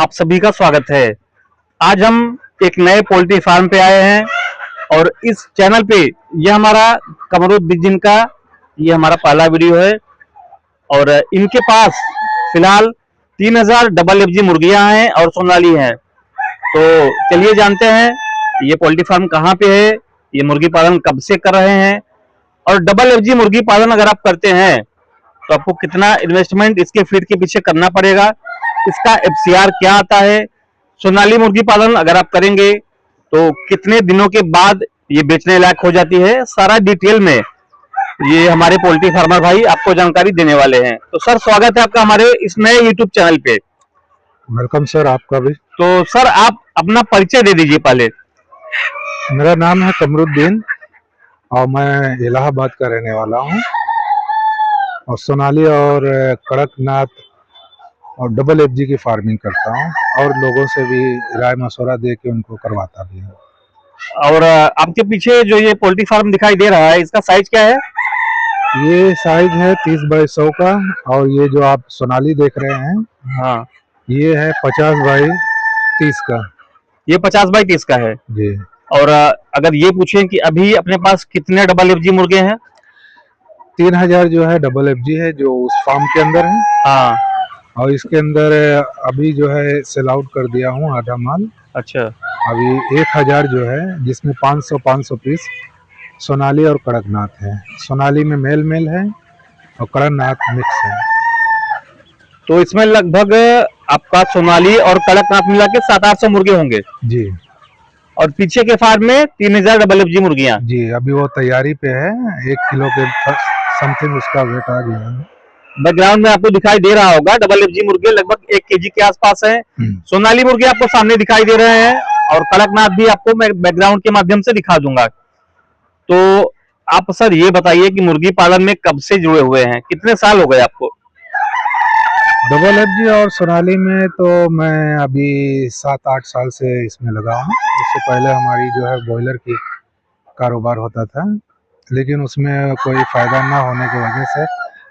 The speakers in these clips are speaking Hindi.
आप सभी का स्वागत है। आज हम एक नए पोल्ट्री फार्म पे आए हैं और इस चैनल पे ये हमारा कमरुद्दीन का ये हमारा पहला वीडियो है और इनके पास फिलहाल 3000 डबल एफजी मुर्गियां हैं और सोनाली हैं। तो चलिए जानते हैं ये पोल्ट्री फार्म कहाँ पे है, ये मुर्गी पालन कब से कर रहे हैं और डबल एफजी मुर्गी पालन अगर आप करते हैं तो आपको कितना इन्वेस्टमेंट इसके फीड के पीछे करना पड़ेगा, इसका एफसीआर क्या आता है, सोनाली मुर्गी पालन अगर आप करेंगे तो कितने दिनों के बाद ये बेचने लायक हो जाती है, सारा डिटेल में ये हमारे पोल्ट्री फार्मर भाई आपको जानकारी देने वाले हैं। तो सर स्वागत है आपका हमारे इस नए यूट्यूब चैनल पे। वेलकम सर, आपका भी। तो सर आप अपना परिचय दे दीजिए पहले। मेरा नाम है कमरुद्दीन और मैं इलाहाबाद का रहने वाला हूँ और सोनाली और कड़कनाथ और डबल एफजी की फार्मिंग करता हूँ और लोगों से भी राय मशवरा दे के उनको करवाता भी हूँ। और आपके पीछे जो ये पोल्ट्री फार्म दिखाई दे रहा है इसका साइज क्या है? ये साइज है 30 बाई 100 का और ये जो आप सोनाली देख रहे हैं हाँ, ये है 50 बाई 30 का। ये 50 बाई 30 का है जी। और अगर ये पूछें कि अभी अपने पास कितने डबल एफजी मुर्गे हैं? 3000 जो है डबल एफजी है जो उस फार्म के अंदर है। हाँ, और इसके अंदर अभी जो है सेल आउट कर दिया हूँ आधा माल। अच्छा। अभी 1000 जो है जिसमें 500 पीस सोनाली और कड़कनाथ है। सोनाली में मेल है और कड़कनाथ मिक्स है। तो इसमें लगभग आपका सोनाली और कड़कनाथ मिला के 700-800 मुर्गे होंगे जी। और पीछे के फार्म में 3000 डबल एफजी मुर्गियां। जी, अभी वो तैयारी पे है। 1 किलो के समथिंग उसका वेट आ गया है। बैकग्राउंड में आपको दिखाई दे रहा होगा डबल एफजी मुर्गे लगभग 1 केजी के आसपास है। सोनाली मुर्गे आपको सामने दिखाई दे रहे हैं और कड़कनाथ भी आपको मैं बैकग्राउंड के माध्यम से दिखा दूंगा। तो आप सर ये बताइए कि मुर्गी पालन में कब से जुड़े हुए हैं, कितने साल हो गए आपको? डबल एफजी और सोनाली में तो मैं अभी 7-8 साल से इसमें लगा हूँ। इससे पहले हमारी जो है बॉयलर की कारोबार होता था, लेकिन उसमें कोई फायदा ना होने की वजह से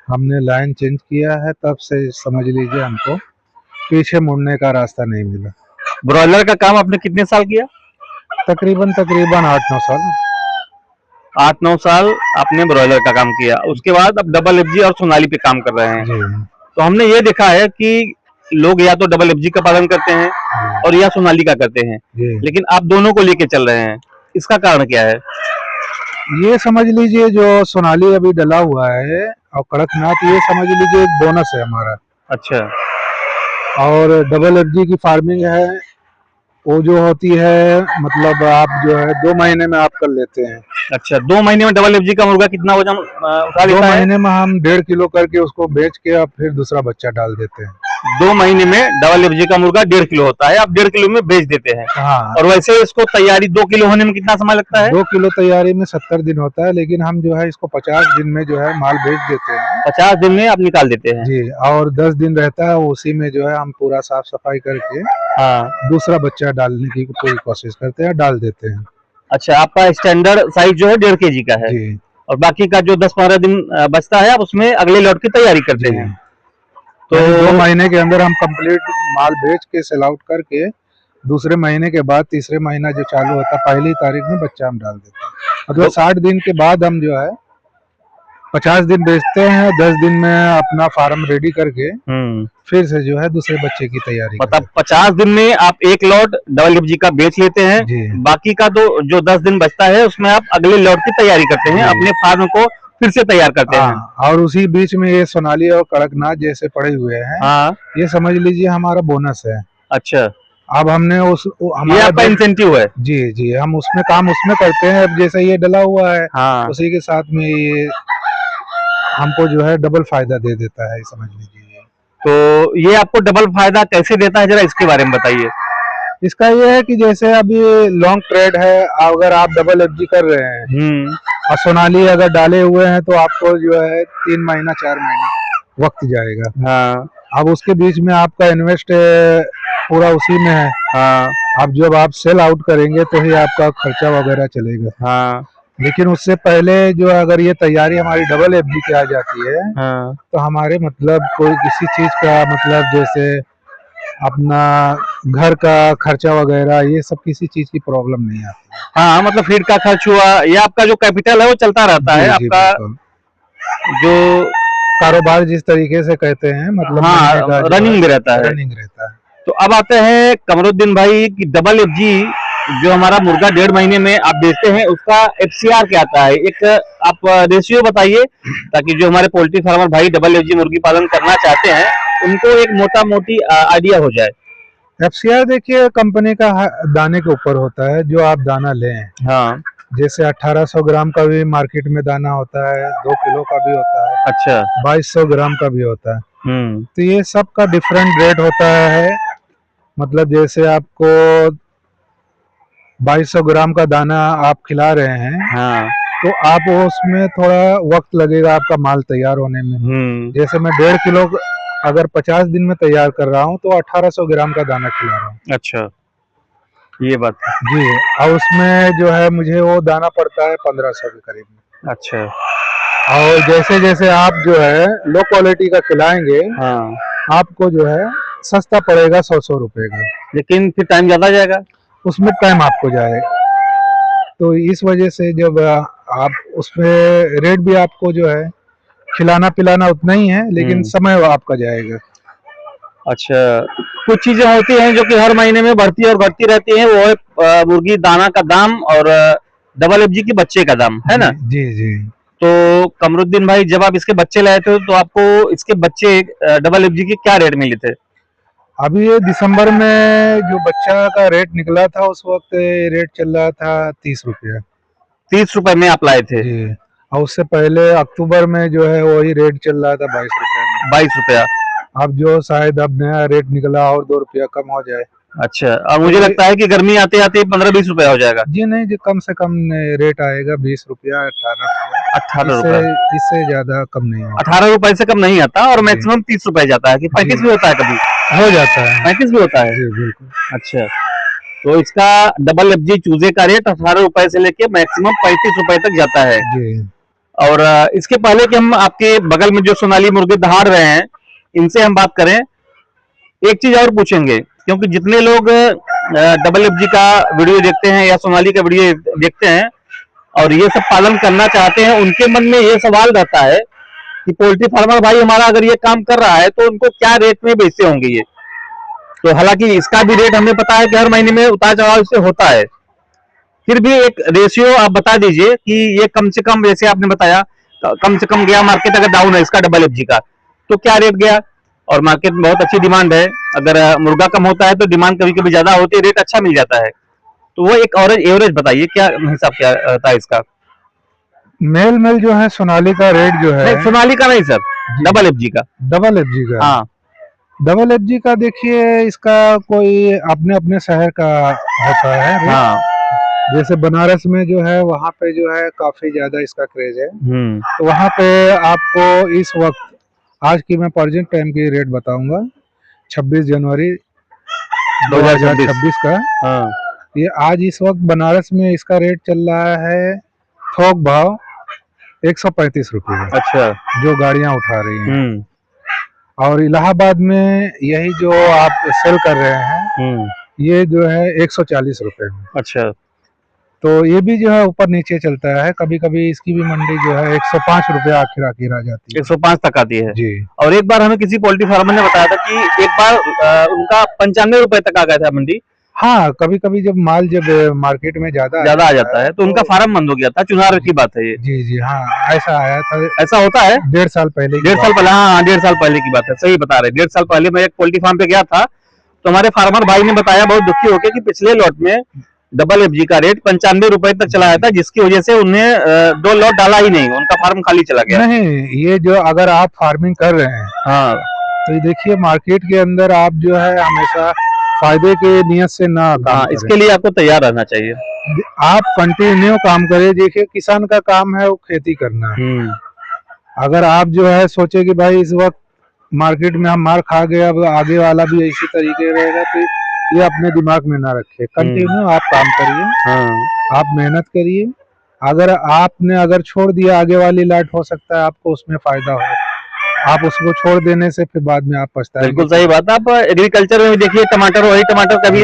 हमने लाइन चेंज किया है। तब से समझ लीजिए हमको पीछे मुड़ने का रास्ता नहीं मिला। ब्रॉयलर का काम आपने कितने साल किया? तकरीबन 8-9 साल। 8-9 साल आपने ब्रॉयलर का काम किया, उसके बाद अब डबल एफजी और सोनाली पे काम कर रहे हैं। जी। तो हमने ये देखा है कि लोग या तो डबल एफजी का पालन करते हैं और या सोनाली का करते हैं, लेकिन आप दोनों को लेके चल रहे हैं, इसका कारण क्या है? ये समझ लीजिए जो सोनाली अभी डला हुआ है और कड़कनाथ ये समझ लीजिए एक बोनस है हमारा। अच्छा। और डबल एफजी की फार्मिंग है वो जो होती है मतलब आप जो है 2 महीने में आप कर लेते हैं। अच्छा, 2 महीने में डबल एफजी का मुर्गा कितना वजन उठा लेता है? 2 महीने में हम 1.5 किलो करके उसको बेच के अब फिर दूसरा बच्चा डाल देते हैं। 2 महीने में डबल एफजी का मुर्गा 1.5 किलो होता है, आप 1.5 किलो में बेच देते हैं। हाँ। और वैसे इसको तैयारी 2 किलो होने में कितना समय लगता है? 2 किलो तैयारी में 70 दिन होता है, लेकिन हम जो है इसको 50 दिन में जो है माल बेच देते हैं। 50 दिन में आप निकाल देते हैं जी। और 10 दिन रहता है उसी में जो है हम पूरा साफ सफाई करके दूसरा बच्चा डालने की पूरी कोशिश करते हैं, डाल देते हैं। अच्छा, आपका स्टैंडर्ड साइज जो है 1.5 केजी का है जी। और बाकी का जो 10-15 दिन बचता है आप उसमें अगले लॉट की तैयारी करते हैं। तो 2 महीने के अंदर हम कंप्लीट माल बेच के सेल आउट करके दूसरे महीने के बाद तीसरे महीना जो चालू होता है पहली तारीख में बच्चा हम डाल देते हैं। मतलब 60 दिन के बाद हम जो है 50 दिन बेचते हैं, 10 दिन में अपना फार्म रेडी करके फिर से जो है दूसरे बच्चे की तैयारी। मतलब 50 दिन में आप 1 लॉट डबल एफजी का बेच लेते हैं, बाकी का तो जो 10 दिन बचता है उसमें आप अगले लॉट की तैयारी करते हैं, अपने फार्म को फिर से तैयार करते हैं। और उसी बीच में ये सोनाली और कड़कनाथ जैसे पड़े हुए हैं। ये समझ लीजिए हमारा बोनस है। अच्छा। अब हमने ये आपका इंसेंटिव है? जी जी, हम उसमें काम उसमें करते हैं। अब जैसे ये डला हुआ है उसी के साथ में ये हमको जो है डबल फायदा दे देता है, समझ लीजिए। तो ये आपको डबल फायदा कैसे देता है, जरा इसके बारे में बताइए। इसका ये है कि जैसे अभी लॉन्ग ट्रेड है, अगर आप डबल एफजी कर रहे हैं और सोनाली अगर डाले हुए हैं तो आपको जो है 3 महीना 4 महीना वक्त जाएगा। अब उसके बीच में आपका इन्वेस्ट पूरा उसी में है। अब जब आप सेल आउट करेंगे तो ही आपका खर्चा वगैरह चलेगा। लेकिन उससे पहले जो अगर ये तैयारी हमारी डबल एफडी की आ जाती है तो हमारे मतलब कोई किसी चीज का मतलब जैसे अपना घर का खर्चा वगैरह ये सब किसी चीज की प्रॉब्लम नहीं आती। हाँ, मतलब फीड का खर्च हुआ या आपका जो कैपिटल है वो चलता रहता है जी आपका बिल्कुल। जो कारोबार जिस तरीके से कहते हैं, मतलब हाँ महीने का जो रनिंग में रहता है। रनिंग रहता है। तो अब आते हैं कमरुद्दीन भाई की डबल एफजी जो हमारा मुर्गा 1.5 महीने में आप बेचते हैं उसका एफसीआर क्या आता है, एक आप रेशियो बताइए ताकि जो हमारे पोल्ट्री फार्मर भाई डबल एफजी मुर्गी पालन करना चाहते हैं उनको एक मोटा मोटी आइडिया हो जाए। एफसीआर देखिए कंपनी का दाने के ऊपर होता है, जो आप दाना लें। हाँ जैसे 1800 ग्राम का भी मार्केट में दाना होता है, 2 किलो का भी होता है, अच्छा 2200 ग्राम का भी होता है। हम्म तो ये सब का डिफरेंट रेट होता है। मतलब जैसे आपको 2200 ग्राम का दाना आप खिला रहे हैं, हाँ तो आप उसमें थोड़ा वक्त लगेगा आपका माल तैयार होने में। जैसे मैं 1.5 किलो अगर 50 दिन में तैयार कर रहा हूँ तो 1800 ग्राम का दाना खिला रहा हूँ। अच्छा ये बात है। जी, और उसमें जो है मुझे वो दाना पड़ता है 1500 के करीब में। अच्छा और जैसे जैसे आप जो है लो क्वालिटी का खिलाएंगे, हाँ आपको जो है सस्ता पड़ेगा 100 रुपए का, लेकिन फिर टाइम ज्यादा जाएगा। उसमें टाइम आपको जाएगा। तो इस वजह से जब आप उसमें रेट भी आपको जो है खिलाना पिलाना उतना ही है, लेकिन समय आपका जाएगा। अच्छा, कुछ चीजें होती हैं जो कि हर महीने में बढ़ती और घटती रहती हैं, वो है मुर्गी दाना का दाम और डबल एफजी के बच्चे का दाम, है ना। जी जी। तो कमरुद्दीन भाई जब आप इसके बच्चे लाए थे तो आपको इसके बच्चे डबल एफजी के क्या रेट मिले थे? अभी ये दिसंबर में जो बच्चा का रेट निकला था उस वक्त रेट चल रहा था 30 रुपया। 30 रुपए में आप लाए थे? जी, और उससे पहले अक्टूबर में जो है वही रेट चल रहा था 22 रुपया में। 22 रुपया। अब जो शायद अब नया रेट निकला और 2 रुपया कम हो जाए। अच्छा, और मुझे लगता है कि गर्मी आते आते 15-20 रुपया हो जाएगा। जी नहीं जी, कम से कम रेट आएगा 20 रुपया 18 रुपया। 18 रुपए। इससे ज्यादा कम नहीं होगा। 18 रुपए से कम नहीं आता और मैक्सिमम 30 रुपए जाता है कि 35 भी होता है कभी? हो जाता है, 35 भी होता है। जी बिल्कुल। अच्छा, तो इसका डबल एफजी चूजे का रेट 18 रुपए से लेके मैक्सिमम 35 रुपए तक जाता है। जी। और इसके पहले कि हम आपके बगल में जो सोनाली मुर्गे दहाड़ रहे हैं इनसे हम बात करें, एक चीज और पूछेंगे क्योंकि जितने लोग डबल एफजी का वीडियो देखते हैं या सोनाली का वीडियो देखते हैं और ये सब पालन करना चाहते हैं, उनके मन में ये सवाल रहता है कि पोल्ट्री फार्मर भाई हमारा अगर ये काम कर रहा है तो उनको क्या रेट में बेचते होंगे ये। तो हालांकि इसका भी रेट हमें पता है कि हर महीने में उतार चढ़ाव से होता है, फिर भी एक रेशियो आप बता दीजिए कि ये कम से कम, जैसे आपने बताया कम से कम गया मार्केट अगर डाउन है इसका डबल एफजी का तो क्या रेट गया, और मार्केट में बहुत अच्छी डिमांड है, अगर मुर्गा कम होता है तो डिमांड कभी कभी ज्यादा होती है, रेट अच्छा मिल जाता है, तो वो एक और एवरेज बताइए क्या हिसाब क्या रहता है इसका? मेल मेल जो है सोनाली का रेट जो है, नहीं सोनाली का नहीं सर, डबल एफजी का। डबल एफजी का। हाँ डबल एफजी का देखिए, इसका कोई अपने अपने शहर का होता है। हाँ जैसे बनारस में जो है वहाँ पे जो है काफी ज्यादा इसका क्रेज है। हम्म, तो वहाँ पे आपको इस वक्त आज की मैं प्रेजेंट टाइम की रेट बताऊंगा, 26 जनवरी 2026 का। हाँ ये आज इस वक्त बनारस में इसका रेट चल रहा है थोक भाव 135 रुपये, अच्छा जो गाड़ियां उठा रही हैं। हम्म और इलाहाबाद में यही जो आप सेल कर रहे हैं ये जो है 140 रुपये में। अच्छा, तो ये भी जो है ऊपर नीचे चलता है, कभी कभी इसकी भी मंडी जो है 105 रुपये आखिर आखिर आ जाती है, 105 तक आती है जी। और एक बार हमें किसी पोल्ट्री फार्मर ने बताया था कि एक बार उनका 95 रुपए तक आ गया था मंडी। हाँ, कभी कभी जब माल जब मार्केट में ज्यादा आ जाता है तो उनका फार्म बंद हो गया था, चुनार की बात है ये। जी जी हाँ, ऐसा आया था। ऐसा होता है 1.5 साल पहले, हाँ 1.5 साल पहले की बात है, सही बता रहे। 1.5 साल पहले मैं एक पोल्ट्री फार्म पे गया था तो हमारे फार्मर भाई ने बताया बहुत दुखी होकर कि पिछले लॉट में डबल एफजी का रेट 95 रुपए तक चला था, जिसकी वजह से उन्हें 2 लॉट डाला ही नहीं, उनका फार्म खाली चला गया। नहीं, ये जो अगर आप फार्मिंग कर रहे हैं हाँ तो ये देखिए मार्केट के अंदर आप जो है हमेशा फायदे के नियत से ना काम करें। इसके लिए आपको तैयार रहना चाहिए। आप कंटिन्यू काम करें। देखिए किसान का काम है वो खेती करना है। अगर आप जो है सोचे कि भाई इस वक्त मार्केट में हम मार खा गए, अब आगे वाला भी इसी तरीके रहेगा, तो ये अपने दिमाग में ना रखे। कंटिन्यू आप काम करिए, आप मेहनत करिए। अगर आपने छोड़ दिया आगे वाली लाट, हो सकता है आपको उसमें फायदा हो, आप उसको छोड़ देने से फिर बाद में आप पछताएंगे। बिल्कुल सही बात है। आप एग्रीकल्चर में भी देखिए टमाटर, वही टमाटर कभी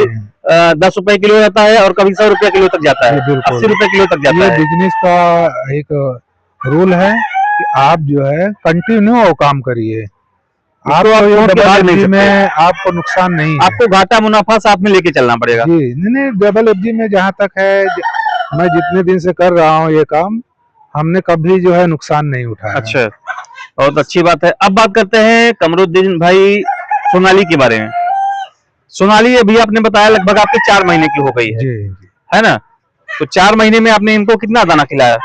10 रुपए किलो जाता है और कभी 100 रुपए किलो तक जाता है, 80 रुपए किलो तक जाता ये है। बिजनेस का एक रूल है कि आप जो है कंटिन्यू काम करिए, आपको डबल एफजी में आपको नुकसान नहीं है, आपको घाटा मुनाफा साथ में लेके चलना पड़ेगा। जी नहीं, डबल एफजी में जहाँ तक है, मैं जितने दिन से कर रहा हूँ ये काम, हमने कभी जो है नुकसान नहीं उठाया। अच्छा, बहुत अच्छी बात है। अब बात करते हैं कमरुद्दीन भाई सोनाली के बारे में। सोनाली अभी आपने बताया लगभग आपके 4 महीने की हो गई है, जी है ना? तो 4 महीने में आपने इनको कितना दाना खिलाया?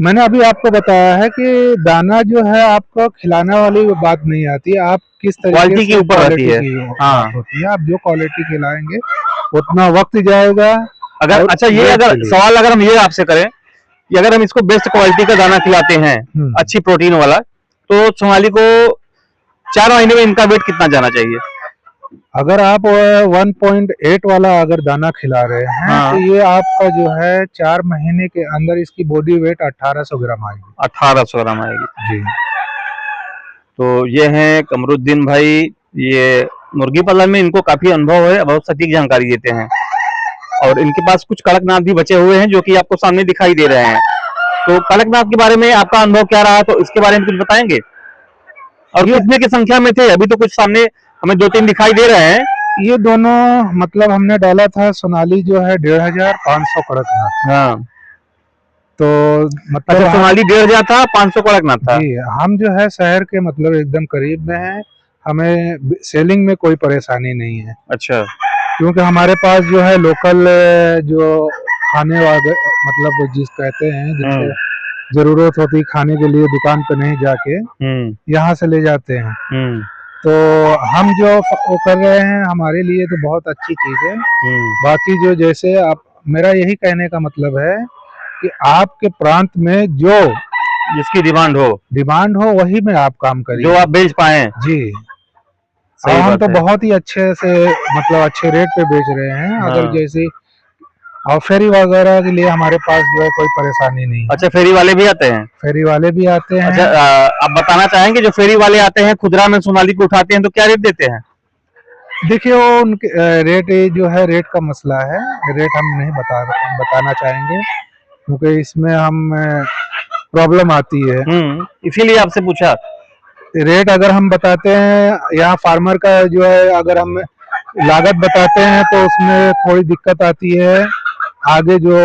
मैंने अभी आपको बताया है कि दाना जो है आपको खिलाने वाली बात नहीं आती, आप किस तरीके क्वालिटी के ऊपर रहती है। हाँ, होती है। आप जो क्वालिटी खिलाएंगे उतना वक्त जाएगा। अगर अच्छा, ये अगर सवाल अगर हम ये आपसे करें कि अगर हम इसको बेस्ट क्वालिटी का दाना खिलाते हैं, अच्छी प्रोटीन वाला, तो सोनाली को 4 महीने में इनका वेट कितना जाना चाहिए? अगर आप 1.8 वाला अगर दाना खिला रहे हैं, तो ये आपका जो है 4 महीने के अंदर इसकी बॉडी वेट 1800 ग्राम आएगी। 1800 ग्राम आएगी जी। तो ये हैं कमरुद्दीन भाई, ये मुर्गी पालन में इनको काफी अनुभव है, बहुत सटीक जानकारी देते हैं। और इनके पास कुछ कड़कनाथ भी बचे हुए हैं जो कि आपको सामने दिखाई दे रहे हैं। तो कड़कनाथ के बारे में आपका अनुभव क्या रहा, तो इसके बारे में कुछ बताएंगे? और कितने की संख्या में थे? अभी तो कुछ सामने हमें 2-3 दिखाई दे रहे हैं। ये दोनों मतलब हमने डाला था, सोनाली जो है 1500 कड़कनाथ। हाँ, तो मतलब अच्छा, सोनाली 1500 था, 500 कड़कनाथ था। जी, हम जो है शहर के मतलब एकदम करीब में है, हमें सेलिंग में कोई परेशानी नहीं है। अच्छा, क्योंकि हमारे पास जो है लोकल जो खाने वाले मतलब जिस कहते हैं, जिनको जरूरत होती खाने के लिए, दुकान पे नहीं जाके यहाँ से ले जाते हैं। तो हम जो वो कर रहे हैं हमारे लिए तो बहुत अच्छी चीज है। बाकी जो जैसे आप, मेरा यही कहने का मतलब है कि आपके प्रांत में जो जिसकी डिमांड हो वही में आप काम करिए, जो आप बेच पाए। जी। और हम तो बहुत ही अच्छे से मतलब अच्छे रेट पे बेच रहे हैं। अगर जैसे और फेरी वगैरह के लिए हमारे पास जो है कोई परेशानी नहीं है। अच्छा, फेरी वाले भी आते हैं? फेरी वाले भी आते हैं। अच्छा, आप बताना चाहेंगे जो फेरी वाले आते हैं खुदरा में सोनाली को उठाते हैं तो क्या रेट देते हैं? देखिए, वो उनके रेट जो है, रेट का मसला है, रेट हम नहीं बताना चाहेंगे क्योंकि इसमें हम प्रॉब्लम आती है, इसीलिए आपसे पूछा। रेट अगर हम बताते हैं, यहाँ फार्मर का जो है अगर हम लागत बताते हैं तो उसमें थोड़ी दिक्कत आती है। आगे जो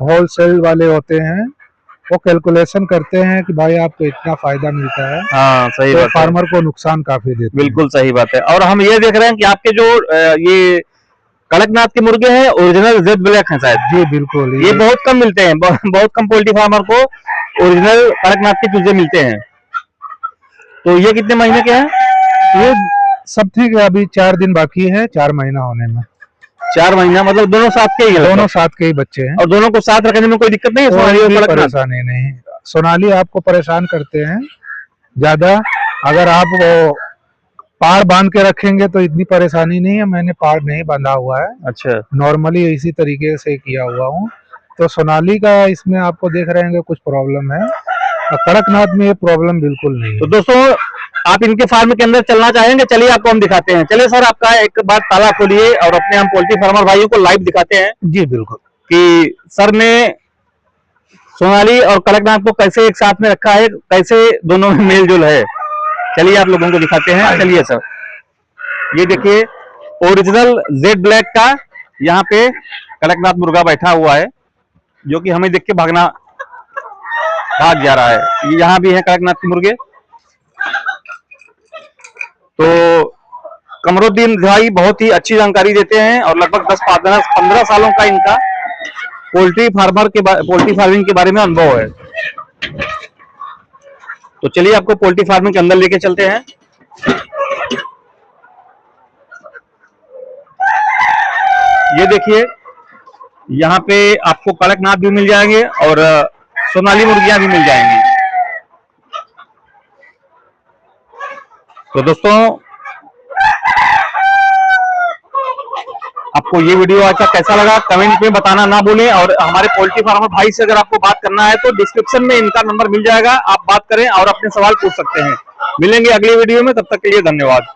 होलसेल वाले होते हैं वो कैलकुलेशन करते हैं कि भाई आपको इतना फायदा मिलता है। हाँ, सही तो बात है। फार्मर को नुकसान काफी देते हैं। बिल्कुल सही बात है। और हम ये देख रहे हैं कि आपके जो ये कड़कनाथ के मुर्गे हैं ओरिजिनल जेड ब्लैक हैं शायद। जी बिल्कुल, ये बहुत कम मिलते हैं, बहुत कम पोल्ट्री फार्मर को ओरिजिनल कड़कनाथ के चूजे मिलते हैं। तो ये कितने महीने के हैं? ये सब ठीक है, अभी 4 दिन बाकी है 4 महीना होने में। 4 महीना मतलब दोनों साथ के ही हैं? दोनों साथ के ही बच्चे हैं। और दोनों को साथ रखने में कोई दिक्कत नहीं है? सोनाली और कड़कनाथ परेशानी नहीं। सोनाली आपको परेशान करते हैं ज्यादा, अगर आप वो पाड़ बांध के रखेंगे तो इतनी परेशानी नहीं है। मैंने पाड़ नहीं बांधा हुआ है। अच्छा, नॉर्मली इसी तरीके से किया हुआ हूँ। तो सोनाली का इसमें आपको देख रहे हैं कुछ प्रॉब्लम है, कड़कनाथ में ये प्रॉब्लम बिल्कुल नहीं है। तो दोस्तों, आप इनके फार्म के अंदर चलना चाहेंगे? चलिए आपको हम दिखाते हैं। चलिए सर, आपका एक बार ताला खोलिए और अपने हम पोल्ट्री फार्मर भाइयों को लाइव दिखाते हैं। जी बिल्कुल, कि सर ने सोनाली और कड़कनाथ को कैसे एक साथ में रखा है, कैसे दोनों में मेल जोल है। चलिए आप लोगों को दिखाते हैं। चलिए सर, ये देखिए ओरिजिनल जेड ब्लैक का यहाँ पे कड़कनाथ मुर्गा बैठा हुआ है जो कि हमें देख के भाग जा रहा है। यहाँ भी है कड़कनाथ के मुर्गे। तो कमरुद्दीन भाई बहुत ही अच्छी जानकारी देते हैं और लगभग 10-15 सालों का इनका पोल्ट्री फार्मिंग के बारे में अनुभव है। तो चलिए आपको पोल्ट्री फार्मिंग के अंदर लेके चलते हैं। ये देखिए, यहाँ पे आपको कड़कनाथ भी मिल जाएंगे और सोनाली मुर्गियां भी मिल जाएंगी। तो दोस्तों, अब आपको ये वीडियो अच्छा कैसा लगा कमेंट में बताना ना भूलें, और हमारे पोल्ट्री फार्मर भाई से अगर आपको बात करना है तो डिस्क्रिप्शन में इनका नंबर मिल जाएगा, आप बात करें और अपने सवाल पूछ सकते हैं। मिलेंगे अगली वीडियो में, तब तक के लिए धन्यवाद।